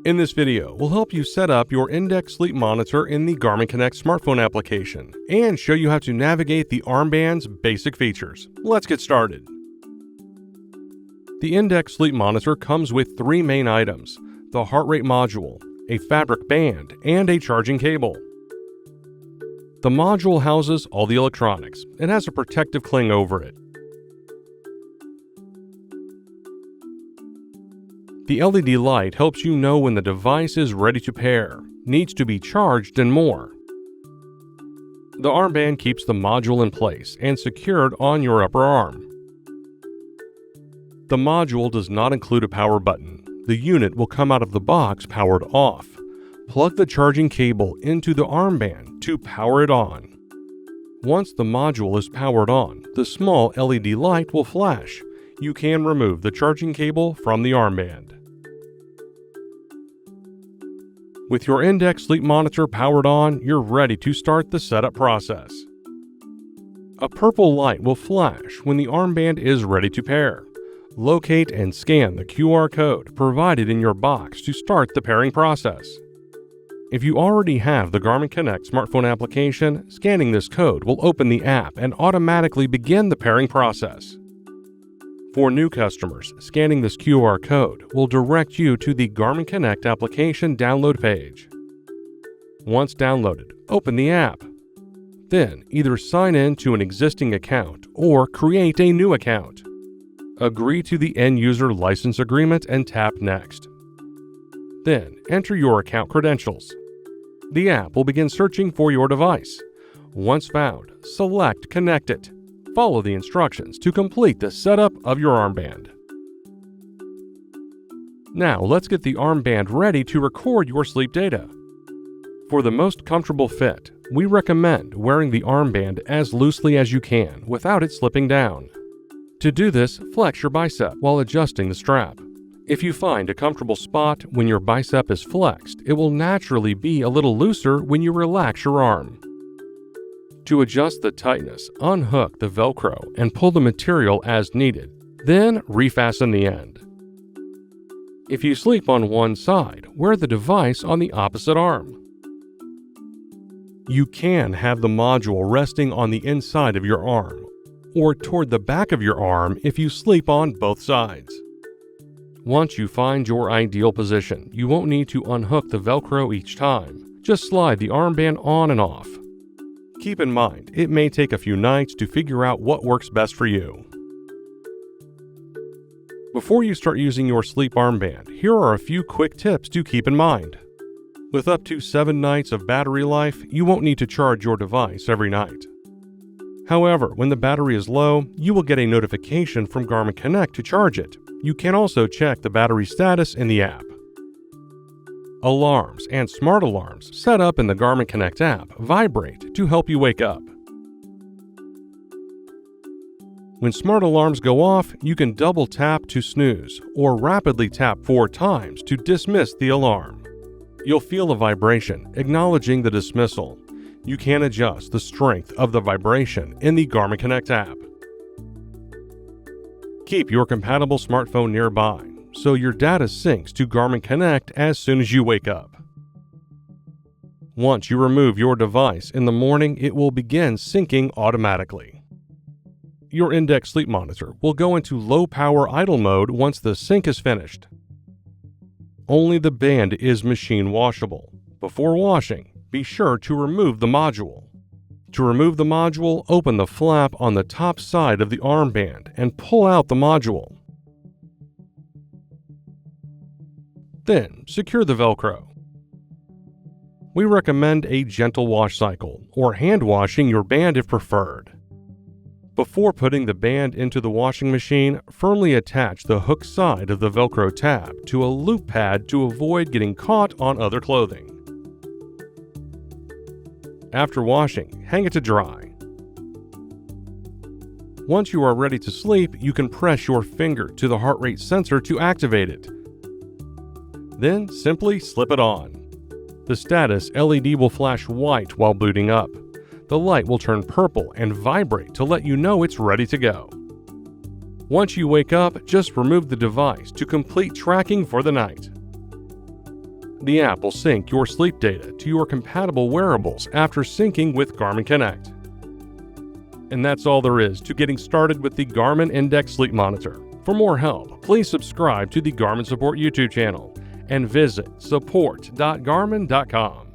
In this video, we'll help you set up your Index Sleep Monitor in the Garmin Connect smartphone application and show you how to navigate the Armband's basic features. Let's get started. The Index Sleep Monitor comes with three main items: the heart rate module, a fabric band, and a charging cable. The module houses all the electronics. It has a protective cling over it. The LED light helps you know when the device is ready to pair, needs to be charged, and more. The armband keeps the module in place and secured on your upper arm. The module does not include a power button. The unit will come out of the box powered off. Plug the charging cable into the armband to power it on. Once the module is powered on, the small LED light will flash. You can remove the charging cable from the armband. With your Index Sleep Monitor powered on, you're ready to start the setup process. A purple light will flash when the armband is ready to pair. Locate and scan the QR code provided in your box to start the pairing process. If you already have the Garmin Connect smartphone application, scanning this code will open the app and automatically begin the pairing process. For new customers, scanning this QR code will direct you to the Garmin Connect application download page. Once downloaded, open the app. Then, either sign in to an existing account or create a new account. Agree to the end-user license agreement and tap Next. Then, enter your account credentials. The app will begin searching for your device. Once found, select Connect It. Follow the instructions to complete the setup of your armband. Now let's get the armband ready to record your sleep data. For the most comfortable fit, we recommend wearing the armband as loosely as you can without it slipping down. To do this, flex your bicep while adjusting the strap. If you find a comfortable spot when your bicep is flexed, it will naturally be a little looser when you relax your arm. To adjust the tightness, unhook the Velcro and pull the material as needed, then refasten the end. If you sleep on one side, wear the device on the opposite arm. You can have the module resting on the inside of your arm, or toward the back of your arm if you sleep on both sides. Once you find your ideal position, you won't need to unhook the Velcro each time. Just slide the armband on and off. Keep in mind, it may take a few nights to figure out what works best for you. Before you start using your sleep armband, here are a few quick tips to keep in mind. With up to 7 nights of battery life, you won't need to charge your device every night. However, when the battery is low, you will get a notification from Garmin Connect to charge it. You can also check the battery status in the app. Alarms and smart alarms set up in the Garmin Connect app vibrate to help you wake up. When smart alarms go off, you can double tap to snooze or rapidly tap 4 times to dismiss the alarm. You'll feel a vibration acknowledging the dismissal. You can adjust the strength of the vibration in the Garmin Connect app. Keep your compatible smartphone nearby so your data syncs to Garmin Connect as soon as you wake up. Once you remove your device in the morning, it will begin syncing automatically. Your Index Sleep Monitor will go into low power idle mode once the sync is finished. Only the band is machine washable. Before washing, be sure to remove the module. To remove the module, open the flap on the top side of the armband and pull out the module. Then, secure the Velcro. We recommend a gentle wash cycle, or hand washing your band if preferred. Before putting the band into the washing machine, firmly attach the hook side of the Velcro tab to a loop pad to avoid getting caught on other clothing. After washing, hang it to dry. Once you are ready to sleep, you can press your finger to the heart rate sensor to activate it. Then simply slip it on. The status LED will flash white while booting up. The light will turn purple and vibrate to let you know it's ready to go. Once you wake up, just remove the device to complete tracking for the night. The app will sync your sleep data to your compatible wearables after syncing with Garmin Connect. And that's all there is to getting started with the Garmin Index Sleep Monitor. For more help, please subscribe to the Garmin Support YouTube channel and visit support.garmin.com.